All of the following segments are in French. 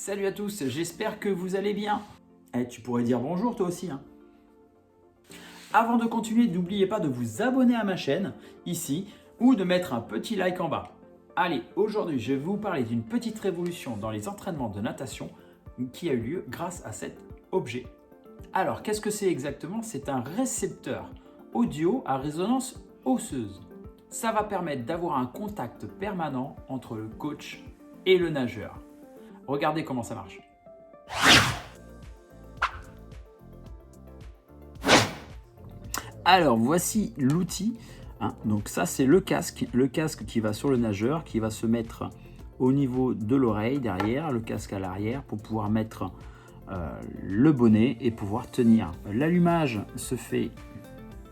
Salut à tous, j'espère que vous allez bien. Tu pourrais dire bonjour toi aussi. Avant de continuer, n'oubliez pas de vous abonner à ma chaîne, ici, ou de mettre un petit like en bas. Allez, aujourd'hui, je vais vous parler d'une petite révolution dans les entraînements de natation qui a eu lieu grâce à cet objet. Alors, qu'est-ce que c'est exactement? C'est un récepteur audio à résonance osseuse. Ça va permettre d'avoir un contact permanent entre le coach et le nageur. Regardez comment ça marche. Alors, voici l'outil. Donc ça, c'est le casque qui va sur le nageur, qui va se mettre au niveau de l'oreille derrière, le casque à l'arrière pour pouvoir mettre le bonnet et pouvoir tenir. L'allumage se fait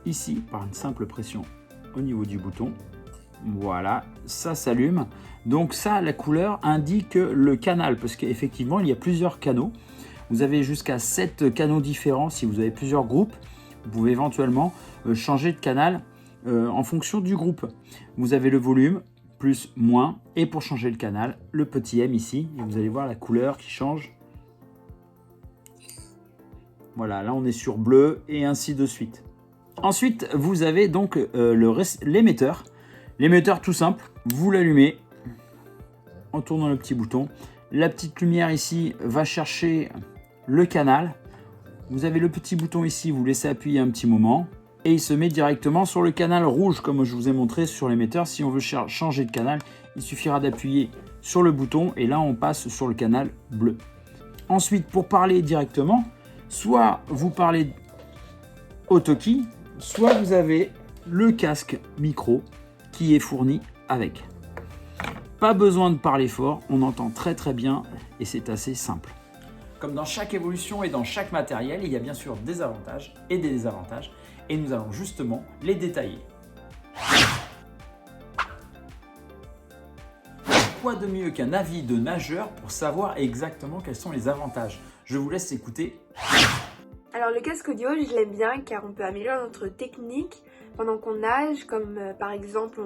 ici par une simple pression au niveau du bouton. Voilà, ça s'allume. Donc ça, la couleur indique le canal, parce qu'effectivement, il y a plusieurs canaux. Vous avez jusqu'à 7 canaux différents. Si vous avez plusieurs groupes, vous pouvez éventuellement changer de canal en fonction du groupe. Vous avez le volume, plus, moins, et pour changer le canal, le petit M ici. Et vous allez voir la couleur qui change. Voilà, là on est sur bleu et ainsi de suite. Ensuite, vous avez donc l'émetteur. L'émetteur tout simple, vous l'allumez en tournant le petit bouton. La petite lumière ici va chercher le canal. Vous avez le petit bouton ici, vous laissez appuyer un petit moment. Et il se met directement sur le canal rouge, comme je vous ai montré sur l'émetteur. Si on veut changer de canal, il suffira d'appuyer sur le bouton et là on passe sur le canal bleu. Ensuite, pour parler directement, soit vous parlez au talkie, soit vous avez le casque micro qui est fourni avec. Pas besoin de parler fort, on entend très bien et c'est assez simple. Comme dans chaque évolution et dans chaque matériel, il y a bien sûr des avantages et des désavantages et nous allons justement les détailler. Quoi de mieux qu'un avis de nageur pour savoir exactement quels sont les avantages? Je vous laisse écouter. Alors le casque audio, je l'aime bien car on peut améliorer notre technique pendant qu'on nage, comme par exemple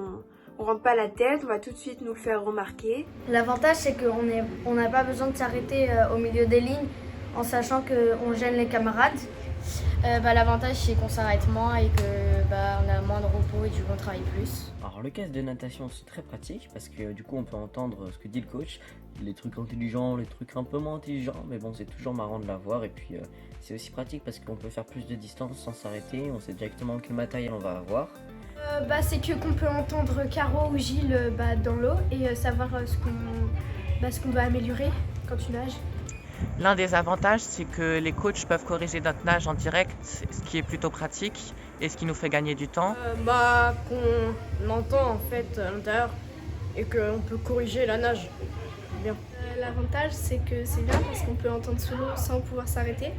on rentre pas la tête, on va tout de suite nous le faire remarquer. L'avantage c'est qu'on n'a pas besoin de s'arrêter au milieu des lignes en sachant qu'on gêne les camarades. L'avantage c'est qu'on s'arrête moins et que on a moins de repos et du coup on travaille plus. Alors le casque de natation c'est très pratique parce que du coup on peut entendre ce que dit le coach, les trucs intelligents, les trucs un peu moins intelligents, mais bon c'est toujours marrant de l'avoir et puis c'est aussi pratique parce qu'on peut faire plus de distance sans s'arrêter, on sait directement quel matériel on va avoir. C'est qu'on peut entendre Caro ou Gilles dans l'eau et savoir ce qu'on doit améliorer quand tu nages. L'un des avantages, c'est que les coachs peuvent corriger notre nage en direct, ce qui est plutôt pratique et ce qui nous fait gagner du temps. Qu'on entend en fait à l'intérieur et qu'on peut corriger la nage. Bien. L'avantage, c'est que c'est bien parce qu'on peut entendre sous l'eau sans pouvoir s'arrêter.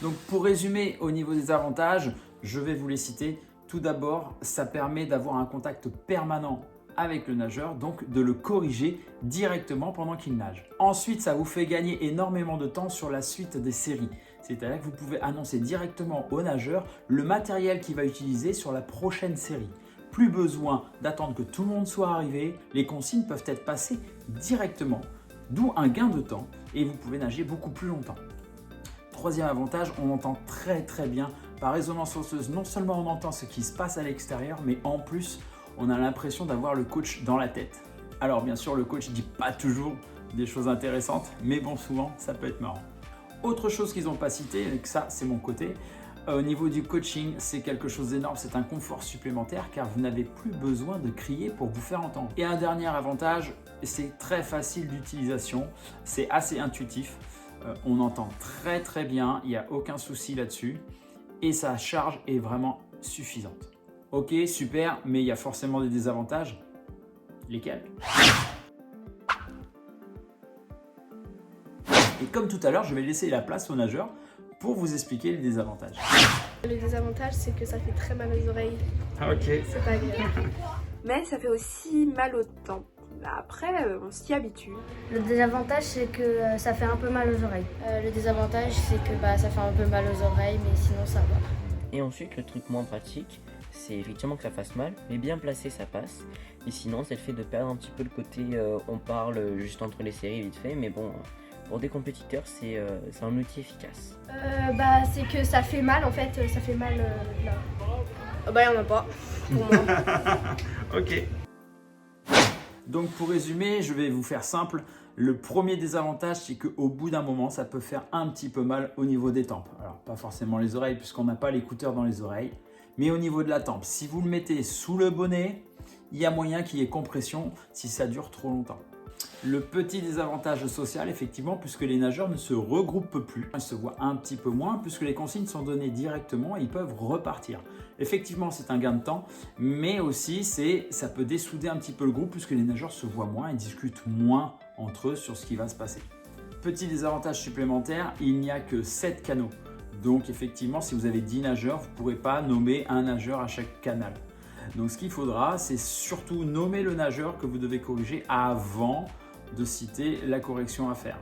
Donc pour résumer au niveau des avantages, je vais vous les citer. Tout d'abord, ça permet d'avoir un contact permanent avec le nageur, donc de le corriger directement pendant qu'il nage. Ensuite, ça vous fait gagner énormément de temps sur la suite des séries. C'est-à-dire que vous pouvez annoncer directement au nageur le matériel qu'il va utiliser sur la prochaine série. Plus besoin d'attendre que tout le monde soit arrivé, les consignes peuvent être passées directement, d'où un gain de temps et vous pouvez nager beaucoup plus longtemps. Troisième avantage, on entend très bien par résonance osseuse. Non seulement on entend ce qui se passe à l'extérieur, mais en plus, on a l'impression d'avoir le coach dans la tête. Alors bien sûr, le coach ne dit pas toujours des choses intéressantes, mais bon, souvent, ça peut être marrant. Autre chose qu'ils n'ont pas cité, et que ça, c'est mon côté, au niveau du coaching, c'est quelque chose d'énorme, c'est un confort supplémentaire car vous n'avez plus besoin de crier pour vous faire entendre. Et un dernier avantage, c'est très facile d'utilisation, c'est assez intuitif. On entend très bien, il n'y a aucun souci là-dessus et sa charge est vraiment suffisante. Ok, super, mais il y a forcément des désavantages. Lesquels? Et comme tout à l'heure, je vais laisser la place aux nageurs pour vous expliquer les désavantages. Le désavantage, c'est que ça fait très mal aux oreilles. Ok. C'est pas agréable. Mais ça fait aussi mal aux tempes. Après, on s'y habitue. Le désavantage c'est que ça fait un peu mal aux oreilles. Le désavantage c'est que ça fait un peu mal aux oreilles mais sinon ça va. Et ensuite le truc moins pratique c'est effectivement que ça fasse mal, mais bien placé ça passe. Et sinon c'est le fait de perdre un petit peu le côté on parle juste entre les séries vite fait, mais bon, pour des compétiteurs c'est un outil efficace. C'est que ça fait mal en fait, ça fait mal là. Ah bah, il n'y en a pas, pour moi. Ok. Donc pour résumer, je vais vous faire simple. Le premier désavantage, c'est qu'au bout d'un moment, ça peut faire un petit peu mal au niveau des tempes. Alors pas forcément les oreilles puisqu'on n'a pas l'écouteur dans les oreilles, mais au niveau de la tempe. Si vous le mettez sous le bonnet, il y a moyen qu'il y ait compression si ça dure trop longtemps. Le petit désavantage social, effectivement, puisque les nageurs ne se regroupent plus. Ils se voient un petit peu moins puisque les consignes sont données directement et ils peuvent repartir. Effectivement, c'est un gain de temps, mais aussi ça peut dessouder un petit peu le groupe puisque les nageurs se voient moins et discutent moins entre eux sur ce qui va se passer. Petit désavantage supplémentaire, il n'y a que 7 canaux. Donc effectivement, si vous avez 10 nageurs, vous ne pourrez pas nommer un nageur à chaque canal. Donc ce qu'il faudra, c'est surtout nommer le nageur que vous devez corriger avant de citer la correction à faire.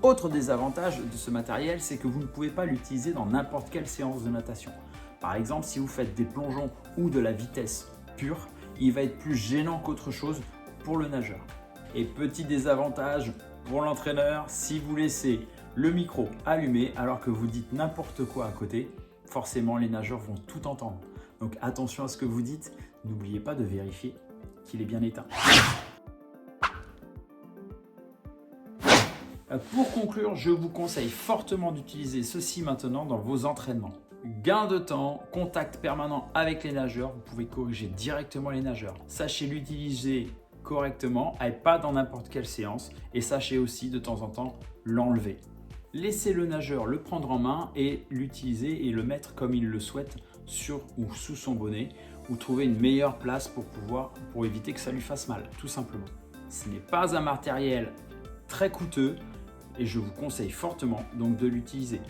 Autre désavantage de ce matériel, c'est que vous ne pouvez pas l'utiliser dans n'importe quelle séance de natation. Par exemple, si vous faites des plongeons ou de la vitesse pure, il va être plus gênant qu'autre chose pour le nageur. Et petit désavantage pour l'entraîneur, si vous laissez le micro allumé alors que vous dites n'importe quoi à côté, forcément les nageurs vont tout entendre. Donc attention à ce que vous dites, n'oubliez pas de vérifier qu'il est bien éteint. Pour conclure, je vous conseille fortement d'utiliser ceci maintenant dans vos entraînements. Gain de temps, contact permanent avec les nageurs, vous pouvez corriger directement les nageurs. Sachez l'utiliser correctement et pas dans n'importe quelle séance, et sachez aussi de temps en temps l'enlever. Laissez le nageur le prendre en main et l'utiliser et le mettre comme il le souhaite sur ou sous son bonnet, ou trouver une meilleure place pour éviter que ça lui fasse mal, tout simplement. Ce n'est pas un matériel très coûteux et je vous conseille fortement donc de l'utiliser.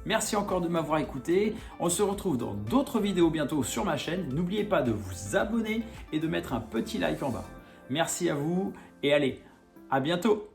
Merci encore de m'avoir écouté. On se retrouve dans d'autres vidéos bientôt sur ma chaîne. N'oubliez pas de vous abonner et de mettre un petit like en bas. Merci à vous et allez, à bientôt!